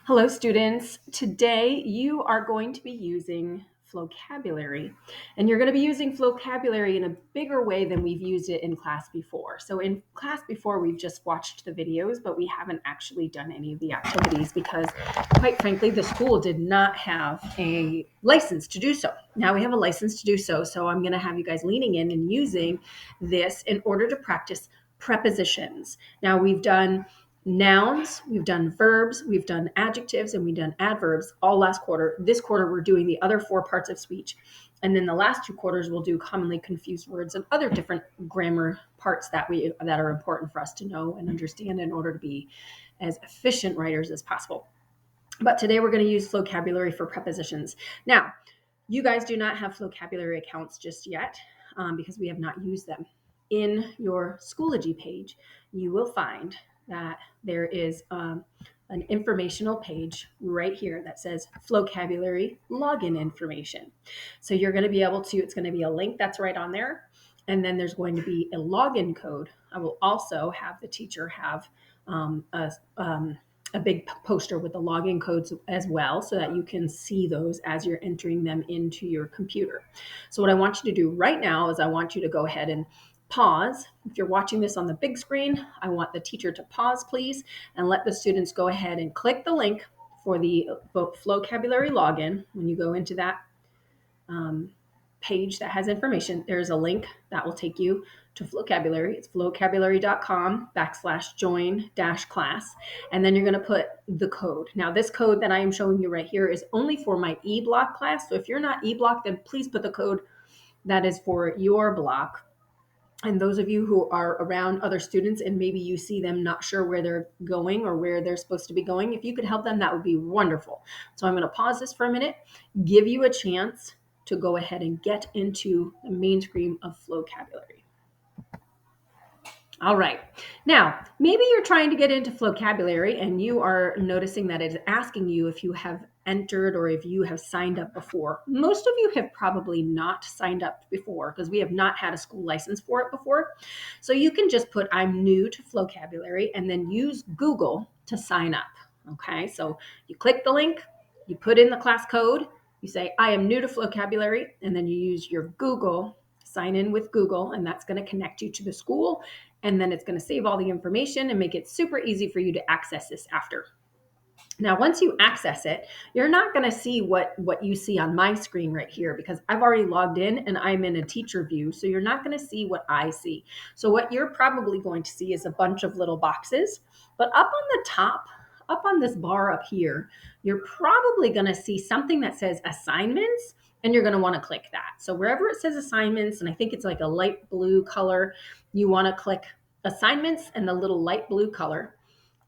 Hello, students. Today you are going to be using Flocabulary, and you're going to be using Flocabulary in a bigger way than we've used it in class before. So in class before, we've just watched the videos, but we haven't actually done any of the activities because, quite frankly, the school did not have a license to do so. Now we have a license to do so, so I'm going to have you guys leaning in and using this in order to practice prepositions. Now we've done nouns, we've done verbs, we've done adjectives, and we've done adverbs all last quarter. This quarter, we're doing the other four parts of speech. And then the last 2 quarters, we'll do commonly confused words and other different grammar parts that are important for us to know and understand in order to be as efficient writers as possible. But today we're going to use Flocabulary for prepositions. Now, you guys do not have Flocabulary accounts just yet because we have not used them. In your Schoology page, you will find that there is an informational page right here that says Flocabulary login information. So you're going to be able to, it's going to be a link that's right on there. And then there's going to be a login code. I will also have the teacher have a big poster with the login codes as well so that you can see those as you're entering them into your computer. So what I want you to do right now is I want you to go ahead and pause. If you're watching this on the big screen, I want the teacher to pause, please, and let the students go ahead and click the link for the Flocabulary login. When you go into that page that has information, there's a link that will take you to Flocabulary. It's flocabulary.com/join-class. And then you're going to put the code. Now, this code that I am showing you right here is only for my e-block class. So if you're not e-block, then please put the code that is for your block. And those of you who are around other students and maybe you see them not sure where they're going or where they're supposed to be going, if you could help them, that would be wonderful. So I'm going to pause this for a minute, give you a chance to go ahead and get into the main screen of Flocabulary. All right. Now, maybe you're trying to get into Flocabulary and you are noticing that it's asking you if you have entered or if you have signed up before. Most of you have probably not signed up before because we have not had a school license for it before. So you can just put I'm new to Flocabulary and then use Google to sign up. Okay, so you click the link, you put in the class code, you say I am new to Flocabulary, and then you use your Google, sign in with Google, and that's going to connect you to the school. And then it's going to save all the information and make it super easy for you to access this after. Now, once you access it, you're not going to see what you see on my screen right here because I've already logged in and I'm in a teacher view. So you're not going to see what I see. So what you're probably going to see is a bunch of little boxes. But up on the top, up on this bar up here, you're probably going to see something that says assignments. And you're going to want to click that. So wherever it says assignments, and I think it's like a light blue color, you want to click assignments and the little light blue color,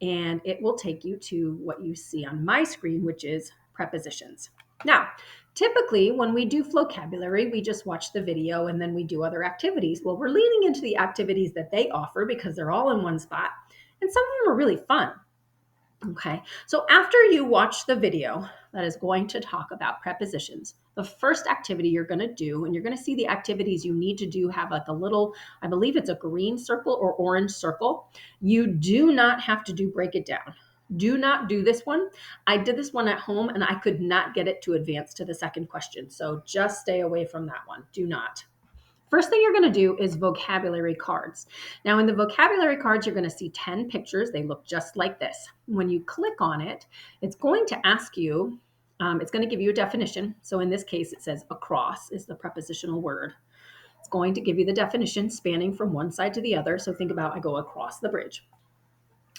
and it will take you to what you see on my screen, which is prepositions. Now, typically when we do Flocabulary, we just watch the video and then we do other activities. Well, we're leaning into the activities that they offer because they're all in one spot, and some of them are really fun. Okay, so after you watch the video that is going to talk about prepositions, the first activity you're going to do, and you're going to see the activities you need to do have like a little, I believe it's a green circle or orange circle. You do not have to do break it down. Do not do this one. I did this one at home and I could not get it to advance to the second question. So just stay away from that one. Do not. First thing you're going to do is vocabulary cards. Now, in the vocabulary cards, you're going to see 10 pictures. They look just like this. When you click on it, it's going to ask you, it's going to give you a definition. So in this case, it says across is the prepositional word. It's going to give you the definition spanning from one side to the other. So think about I go across the bridge.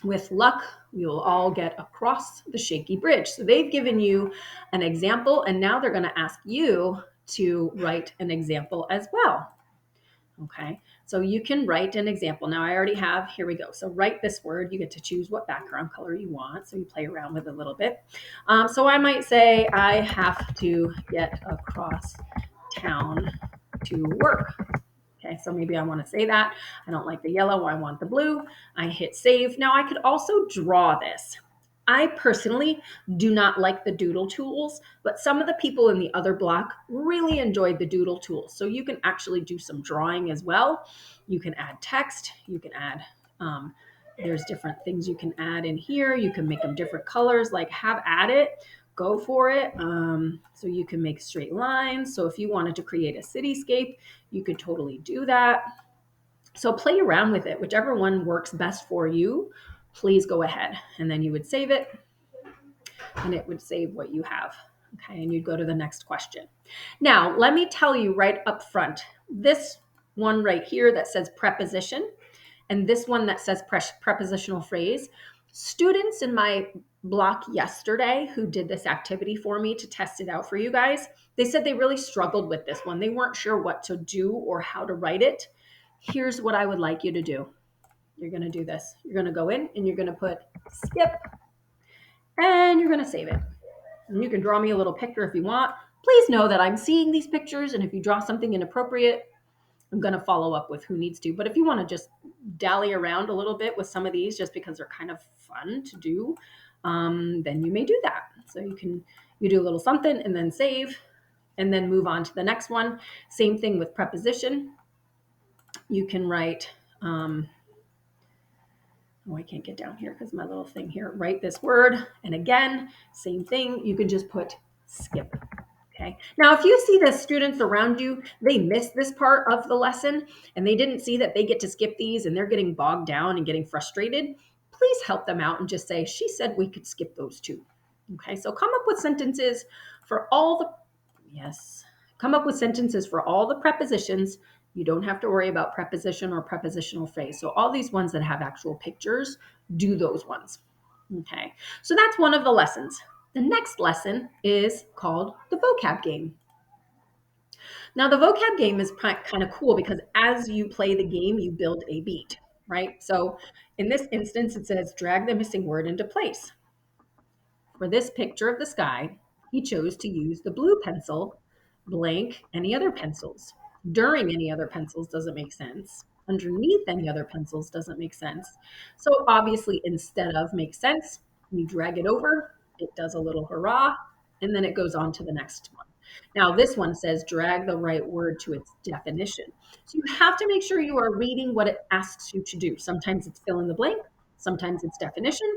With luck, we will all get across the shaky bridge. So they've given you an example, and now they're going to ask you to write an example as well. Okay, so you can write an example. Now I already have, here we go. So write this word. You get to choose what background color you want. So you play around with it a little bit. So I might say, I have to get across town to work. Okay, so maybe I want to say that. I don't like the yellow, I want the blue. I hit save. Now I could also draw this. I personally do not like the doodle tools, but some of the people in the other block really enjoyed the doodle tools. So you can actually do some drawing as well. You can add text, you can add There's different things you can add in here. You can make them different colors, like have at it, go for it. So you can make straight lines. So if you wanted to create a cityscape, you could totally do that. So play around with it, whichever one works best for you, please go ahead. And then you would save it and it would save what you have. Okay, and you'd go to the next question. Now, let me tell you right up front, this one right here that says preposition, and this one that says prepositional phrase, students in my block yesterday who did this activity for me to test it out for you guys, they said they really struggled with this one. They weren't sure what to do or how to write it. Here's what I would like you to do. You're going to do this. You're going to go in and you're going to put skip and you're going to save it. And you can draw me a little picture if you want. Please know that I'm seeing these pictures, and if you draw something inappropriate, I'm going to follow up with who needs to. But if you want to just dally around a little bit with some of these just because they're kind of fun to do, then you may do that. So you do a little something and then save and then move on to the next one. Same thing with preposition. You can write, I can't get down here because my little thing here. Write this word. And again, same thing. You can just put skip. Okay. Now, if you see the students around you, they miss this part of the lesson and they didn't see that they get to skip these and they're getting bogged down and getting frustrated, please help them out and just say, she said we could skip those too. Okay. So come up with sentences for all the, yes, come up with sentences for all the prepositions. You don't have to worry about preposition or prepositional phrase. So all these ones that have actual pictures, do those ones. Okay. So that's one of the lessons. The next lesson is called the vocab game. Now, the vocab game is kind of cool because as you play the game, you build a beat, right? So in this instance, it says drag the missing word into place. For this picture of the sky, he chose to use the blue pencil, blank any other pencils. During any other pencils doesn't make sense. Underneath any other pencils doesn't make sense. So obviously, instead of makes sense, you drag it over, it does a little hurrah, and then it goes on to the next one. Now, this one says drag the right word to its definition. So you have to make sure you are reading what it asks you to do. Sometimes it's fill in the blank, sometimes it's definition,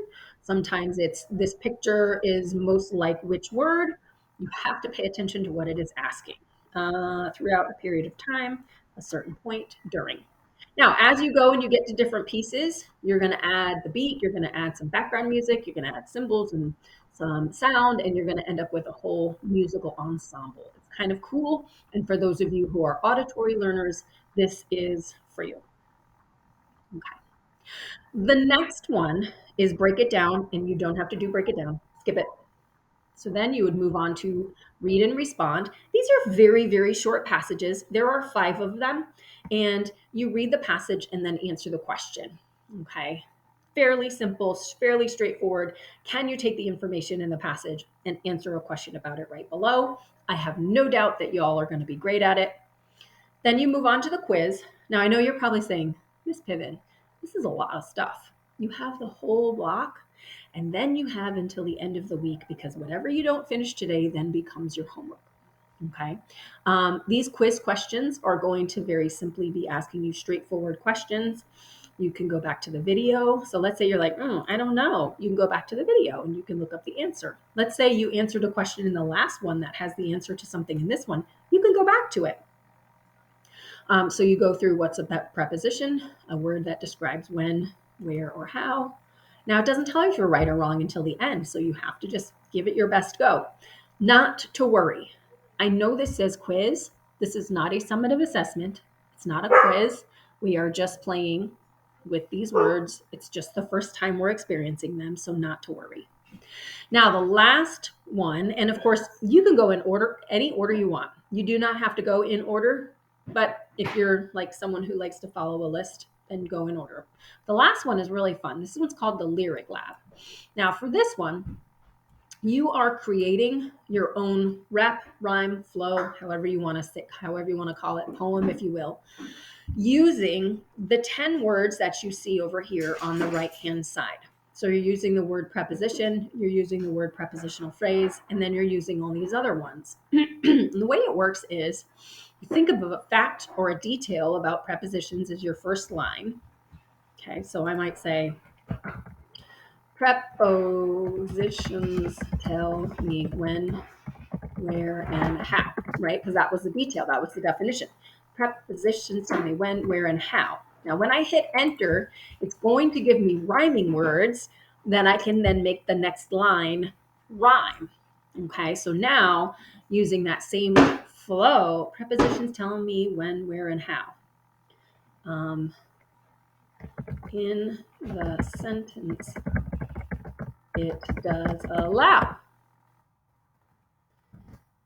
sometimes it's this picture is most like which word. You have to pay attention to what it is asking throughout a period of time, a certain point during. Now, as you go and you get to different pieces, you're going to add the beat, you're going to add some background music, you're going to add symbols and some sound, and you're going to end up with a whole musical ensemble. It's kind of cool. And for those of you who are auditory learners, this is for you. Okay. The next one is break it down, and you don't have to do break it down. Skip it. So then you would move on to read and respond. These are very, very short passages. There are 5 of them, and you read the passage and then answer the question. Okay. Fairly simple, fairly straightforward. Can you take the information in the passage and answer a question about it right below? I have no doubt that y'all are going to be great at it. Then you move on to the quiz. Now, I know you're probably saying, Miss Piven, this is a lot of stuff. You have the whole block, and then you have until the end of the week because whatever you don't finish today then becomes your homework. Okay. These quiz questions are going to very simply be asking you straightforward questions. You can go back to the video. So let's say you're like, I don't know. You can go back to the video and you can look up the answer. Let's say you answered a question in the last one that has the answer to something in this one. You can go back to it. So you go through what's a preposition, a word that describes when, where, or how. Now, it doesn't tell you if you're right or wrong until the end, so you have to just give it your best go. Not to worry. I know this says quiz. This is not a summative assessment. It's not a quiz. We are just playing with these words. It's just the first time we're experiencing them, so not to worry. Now, the last one, and of course, you can go in order, any order you want. You do not have to go in order, but if you're like someone who likes to follow a list, then go in order. The last one is really fun. This one's called the Lyric Lab. Now, for this one, you are creating your own rep, rhyme, flow, however you want to call it, poem, if you will, using the 10 words that you see over here on the right-hand side. So you're using the word preposition, you're using the word prepositional phrase, and then you're using all these other ones. And the way it works is you think of a fact or a detail about prepositions as your first line. Okay, so I might say, Prepositions tell me when, where, and how, right? Because that was the detail, that was the definition. Prepositions tell me when, where, and how. Now, when I hit enter, it's going to give me rhyming words that I can then make the next line rhyme. Okay, so now using that same flow, prepositions tell me when, where, and how. Um, in the sentence, it does allow.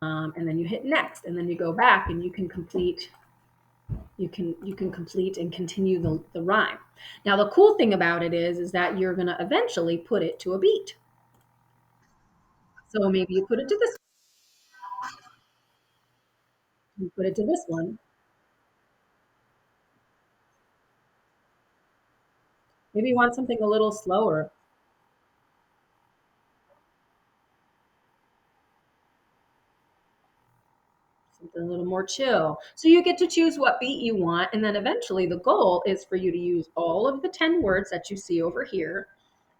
And then you hit next, and then you go back and you can complete and continue the rhyme. Now the cool thing about it is that you're going to eventually put it to a beat. So maybe you put it to this, you put it to this one. Maybe you want something a little slower, something a little more chill. So you get to choose what beat you want, and then eventually the goal is for you to use all of the 10 words that you see over here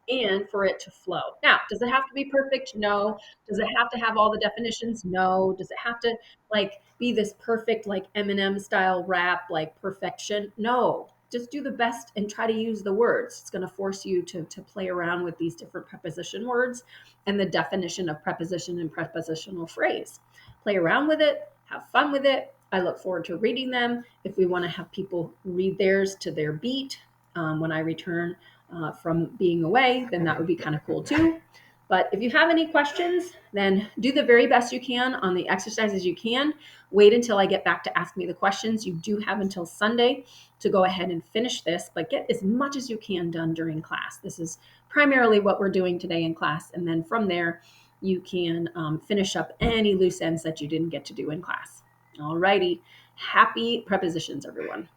and for it to flow. Now, does it have to be perfect? No. Does it have to have all the definitions? No. Does it have to like be this perfect like Eminem style rap like perfection? No. Just do the best and try to use the words. It's going to force you to play around with these different preposition words and the definition of preposition and prepositional phrase. Play around with it, have fun with it. I look forward to reading them. If we want to have people read theirs to their beat when I return from being away, then that would be kind of cool too. But if you have any questions, then do the very best you can on the exercises you can. Wait until I get back to ask me the questions. You do have until Sunday to go ahead and finish this, but get as much as you can done during class. This is primarily what we're doing today in class. And then from there, you can finish up any loose ends that you didn't get to do in class. All righty. Happy prepositions, everyone.